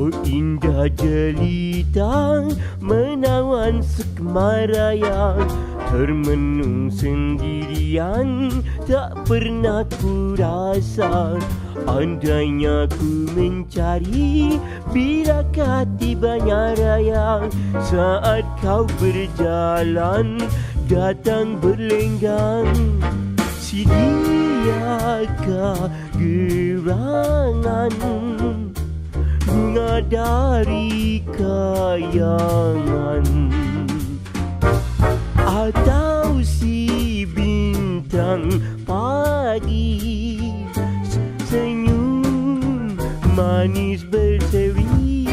Oh indah jelita menawan sekemara yang termenung sendirian, tak pernah ku rasa. Andainya ku mencari, bilakah tibanya raya saat kau berjalan datang berlenggang. Sediakah gerangan bunga dari kayangan, atau si bintang pagi senyum manis berseri.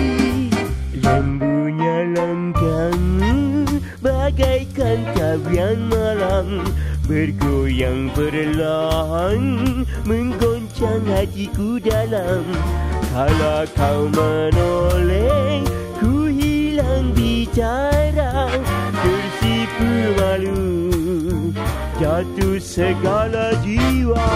Lembunya langgang bagaikan tabian malam, bergoyang perlahan menggoncang hatiku dalam. Kalau kau menoleh, ku hilang bicara, tersipu malu, jatuh segala jiwa.